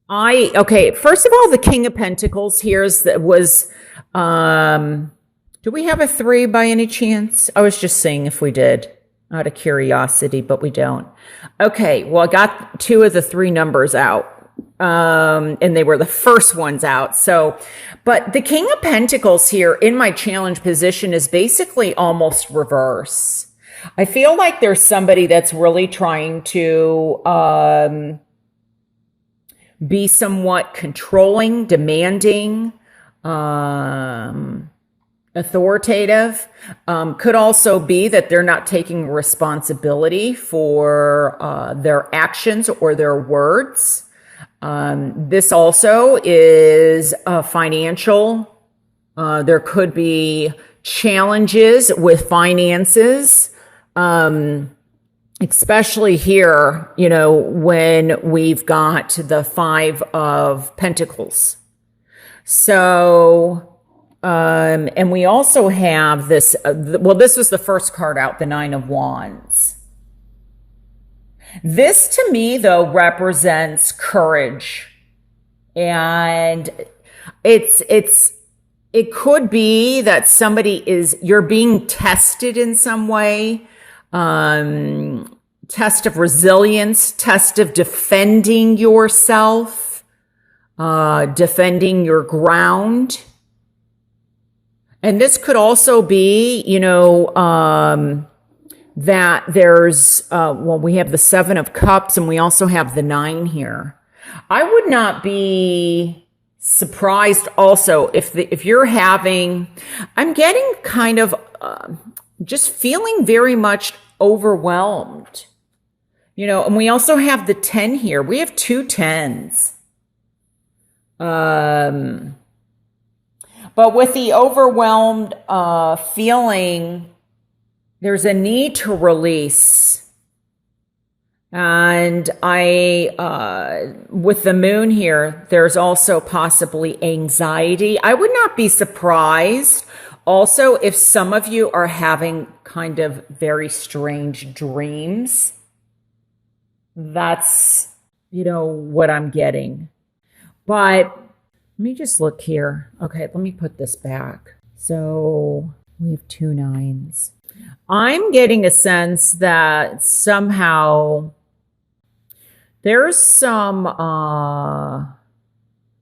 Okay, first of all, the King of Pentacles here do we have a three by any chance? I was just seeing if we did, out of curiosity, but we don't. Okay, well, I got two of the three numbers out. And they were the first ones out. So, but the King of Pentacles here in my challenge position is basically almost reverse. I feel like there's somebody that's really trying to, be somewhat controlling, demanding, authoritative. Could also be that they're not taking responsibility for their actions or their words. This also is financial. There could be challenges with finances. Especially here, when we've got the Five of Pentacles. So, and we also have this, this was the first card out, the Nine of Wands. This to me, though, represents courage. And it could be that you're being tested in some way. Test of resilience, test of defending yourself, defending your ground. And this could also be, that there's, we have the Seven of Cups and we also have the Nine here. I would not be surprised also if you're having, I'm getting kind of, just feeling very much overwhelmed, and we also have the 10 here. We have two tens. But with the overwhelmed feeling, there's a need to release. And with the Moon here, there's also possibly anxiety. I would not be surprised also if some of you are having kind of very strange dreams. That's, what I'm getting. But let me just look here. Okay, let me put this back. So we have two nines. I'm getting a sense that somehow there's some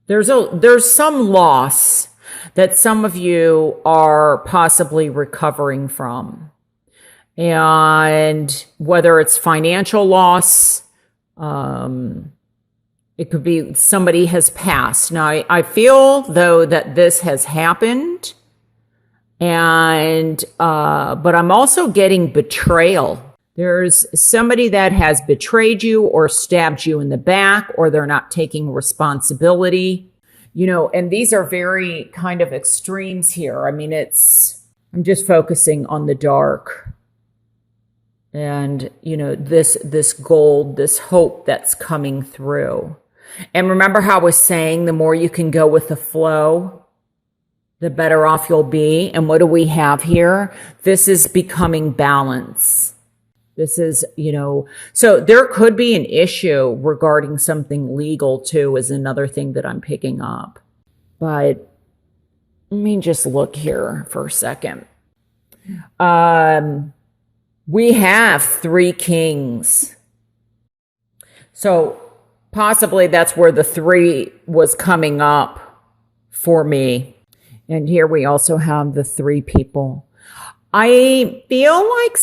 there's some loss that some of you are possibly recovering from. And whether it's financial loss, it could be somebody has passed. Now, I feel, though, that this has happened. And, but I'm also getting betrayal. There's somebody that has betrayed you or stabbed you in the back, or they're not taking responsibility. And these are very kind of extremes here. I mean, I'm just focusing on the dark and, this gold, this hope that's coming through. And remember how I was saying, the more you can go with the flow, the better off you'll be. And what do we have here? This is becoming balance. This is, so there could be an issue regarding something legal too, is another thing that I'm picking up. But let me just look here for a second. We have three kings. So possibly that's where the three was coming up for me. And here we also have the three people. I feel like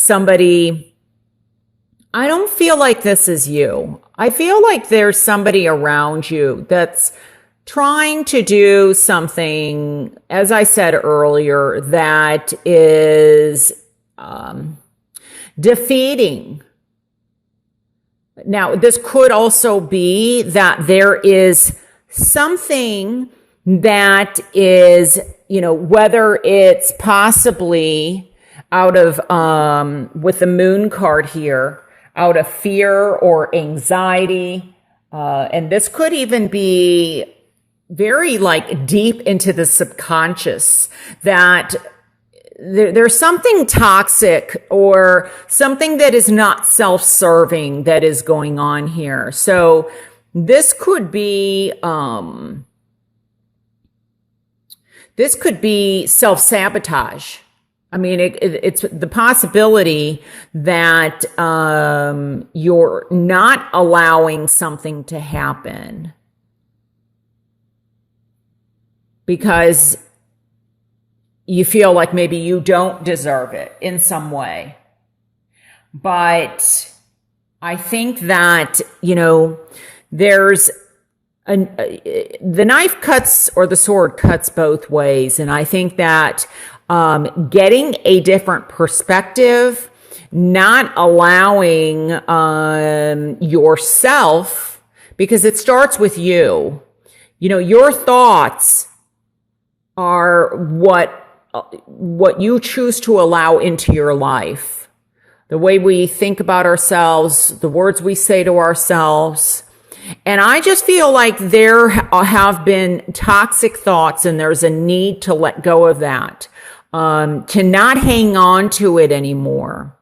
I don't feel like this is you. I feel like there's somebody around you that's trying to do something, as I said earlier, that is defeating. Now, this could also be that there is something that is, whether it's possibly out of, with the Moon card here, out of fear or anxiety. And this could even be very deep into the subconscious, that there's something toxic or something that is not self-serving that is going on here. So This could be self-sabotage. I mean, it's the possibility that you're not allowing something to happen because you feel like maybe you don't deserve it in some way. But I think that, there's the knife cuts or the sword cuts both ways. And I think that getting a different perspective, not allowing yourself, because it starts with you. Your thoughts are what you choose to allow into your life. The way we think about ourselves, the words we say to ourselves. And I just feel like there have been toxic thoughts and there's a need to let go of that, to not hang on to it anymore.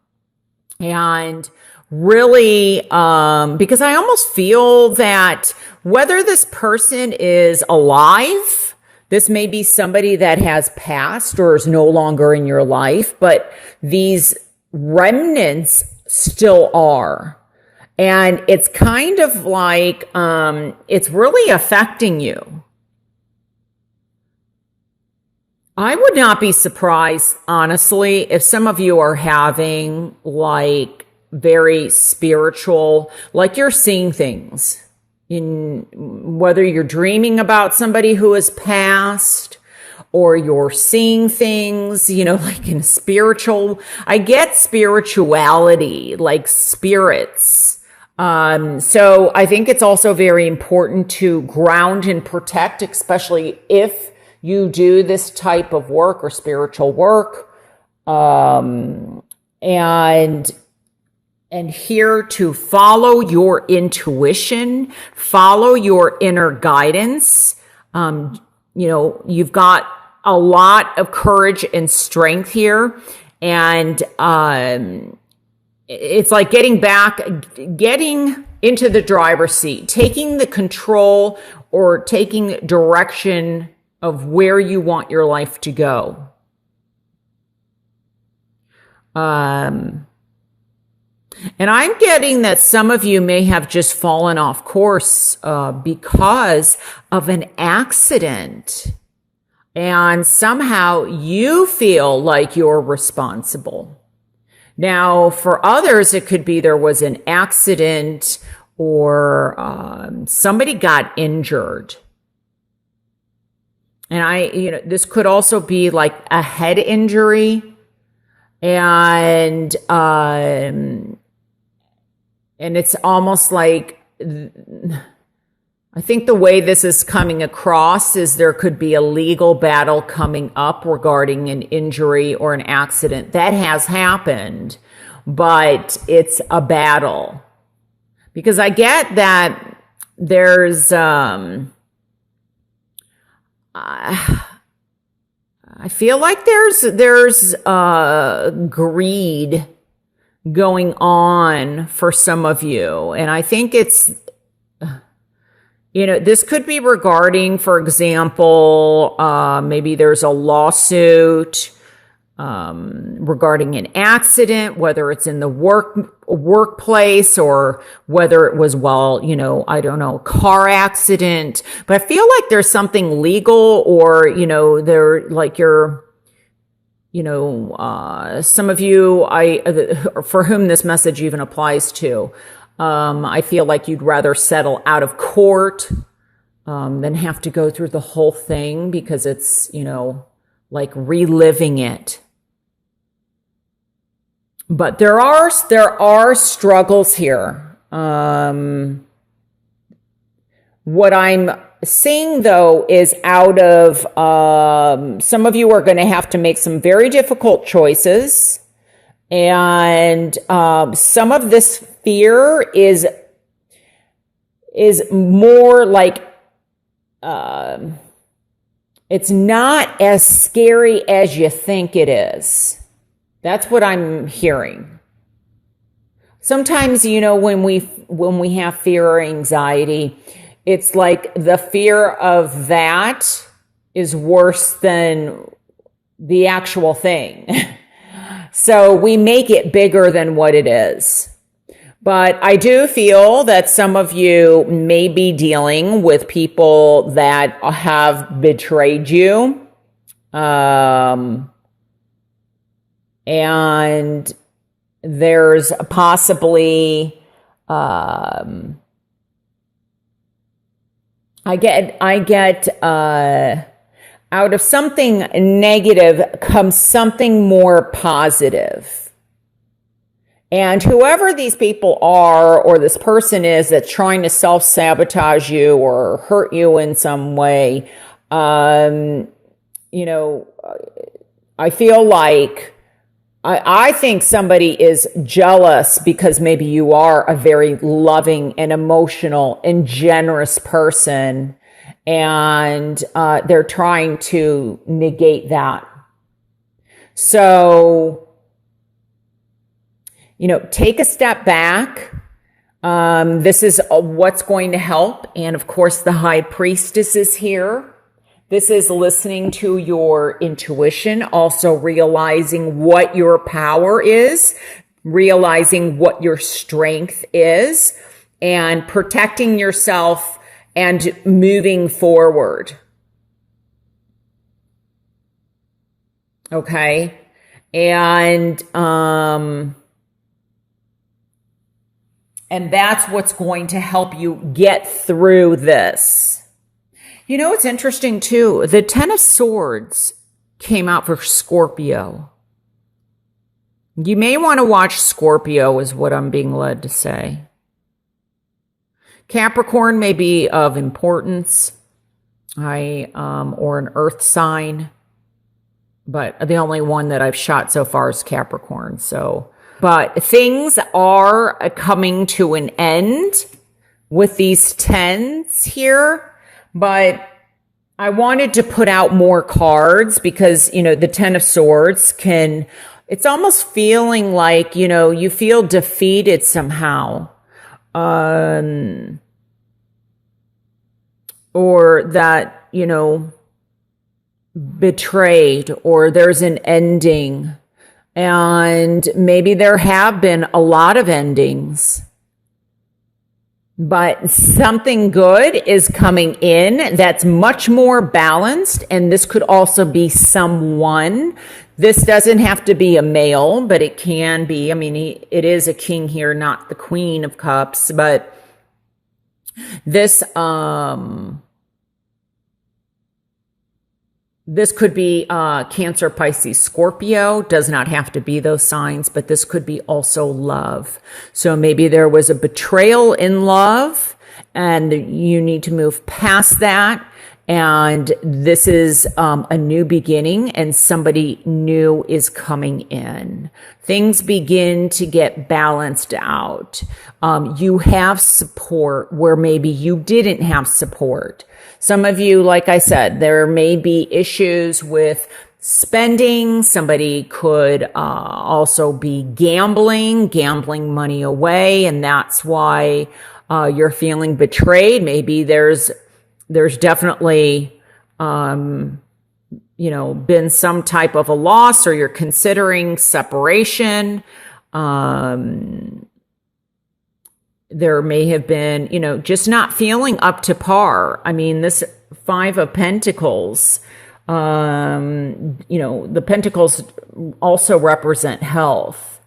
And really, because I almost feel that whether this person is alive, this may be somebody that has passed or is no longer in your life, but these remnants still are. And it's kind of like, it's really affecting you. I would not be surprised, honestly, if some of you are having like very spiritual, like you're seeing things in whether you're dreaming about somebody who has passed or you're seeing things, like in spiritual, I get spirituality, like spirits. So I think it's also very important to ground and protect, especially if you do this type of work or spiritual work. And here to follow your intuition, follow your inner guidance. You've got a lot of courage and strength here. And it's like getting into the driver's seat, taking the control or taking direction of where you want your life to go. And I'm getting that some of you may have just fallen off course because of an accident. And somehow you feel like you're responsible. Now, for others, it could be there was an accident or somebody got injured. And this could also be like a head injury. And it's almost like, I think the way this is coming across is there could be a legal battle coming up regarding an injury or an accident. That has happened, but it's a battle. Because I get that there's, I feel like there's greed going on for some of you. And I think it's, this could be regarding, for example, maybe there's a lawsuit regarding an accident, whether it's in the workplace or whether it was, I don't know, car accident. But I feel like there's something legal or, some of you, for whom this message even applies to, I feel like you'd rather settle out of court than have to go through the whole thing because it's, like reliving it. But there are struggles here. What I'm seeing, though, is out of some of you are going to have to make some very difficult choices. And some of this fear is more like it's not as scary as you think it is. That's what I'm hearing. sometimes, when we have fear or anxiety, it's like the fear of that is worse than the actual thing. So we make it bigger than what it is. But I do feel that some of you may be dealing with people that have betrayed you. And there's possibly, I get, out of something negative comes something more positive. And whoever these people are, or this person is that's trying to self-sabotage you or hurt you in some way, I feel like I think somebody is jealous because maybe you are a very loving and emotional and generous person, and they're trying to negate that. So, take a step back. This is what's going to help. And of course, the High Priestess is here. This is listening to your intuition, also realizing what your power is, realizing what your strength is, and protecting yourself and moving forward. Okay? And that's what's going to help you get through this. It's interesting too. The Ten of Swords came out for Scorpio. You may want to watch Scorpio, is what I'm being led to say. Capricorn may be of importance, or an earth sign, but the only one that I've shot so far is Capricorn. But things are coming to an end with these tens here, but I wanted to put out more cards because, the Ten of Swords it's almost feeling like, you feel defeated somehow. Or that, betrayed, or there's an ending. And maybe there have been a lot of endings, but something good is coming in that's much more balanced. And this could also be someone. This doesn't have to be a male, but it can be. It is a king here, not the Queen of Cups, but this could be Cancer, Pisces, Scorpio. Does not have to be those signs, but this could be also love. So maybe there was a betrayal in love and you need to move past that. And this is a new beginning, and somebody new is coming in. Things begin to get balanced out. You have support where maybe you didn't have support. Some of you, like I said, there may be issues with spending. Somebody could also be gambling money away, and that's why you're feeling betrayed. Maybe there's definitely, been some type of a loss, or you're considering separation. There may have been, just not feeling up to par. This Five of Pentacles, the Pentacles also represent health.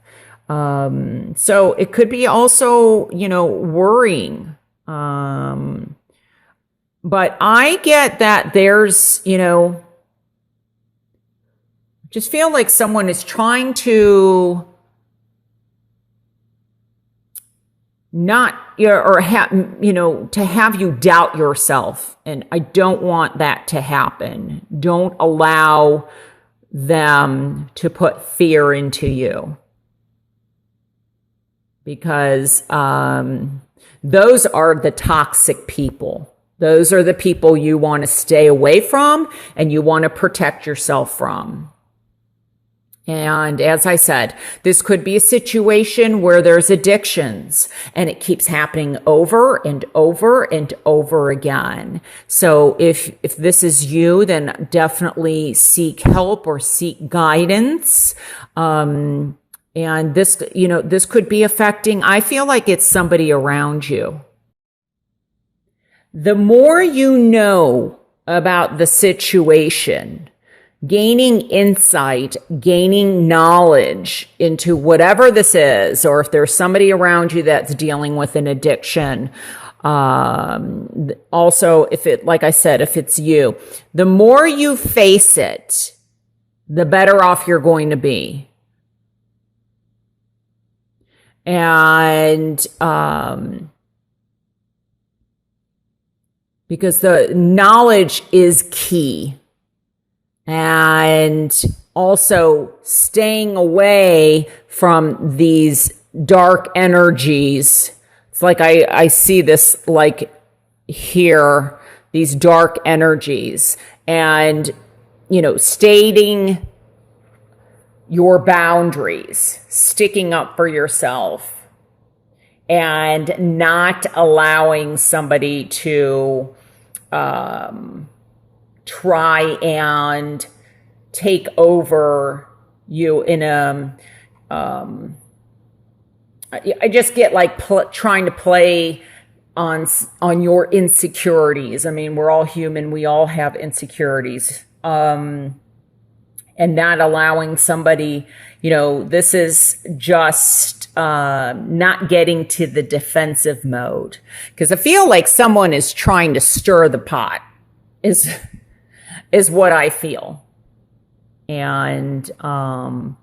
So it could be also, worrying. But I get that there's, just feel like someone is trying to to have you doubt yourself. And I don't want that to happen. Don't allow them to put fear into you. Because those are the toxic people. Those are the people you want to stay away from and you want to protect yourself from. And as I said, this could be a situation where there's addictions and it keeps happening over and over and over again. So if this is you, then definitely seek help or seek guidance. And this, this could be affecting, I feel like it's somebody around you. The more you know about the situation, gaining insight, gaining knowledge into whatever this is, or if there's somebody around you that's dealing with an addiction. Also, like I said, if it's you, the more you face it, the better off you're going to be. And, because the knowledge is key. And also staying away from these dark energies. It's like I see this like here, these dark energies, and, stating your boundaries, sticking up for yourself, and not allowing somebody to try and take over you in a, I just get like trying to play on your insecurities. I mean, we're all human. We all have insecurities. And not allowing somebody, this is just not getting to the defensive mode. Because I feel like someone is trying to stir the pot, is what I feel. And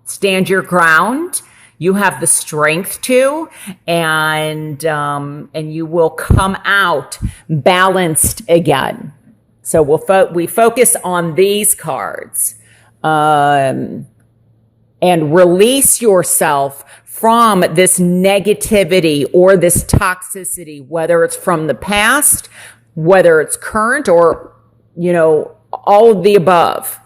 stand your ground. You have the strength to, and you will come out balanced again. So we focus on these cards, and release yourself from this negativity or this toxicity, whether it's from the past, whether it's current, or all of the above.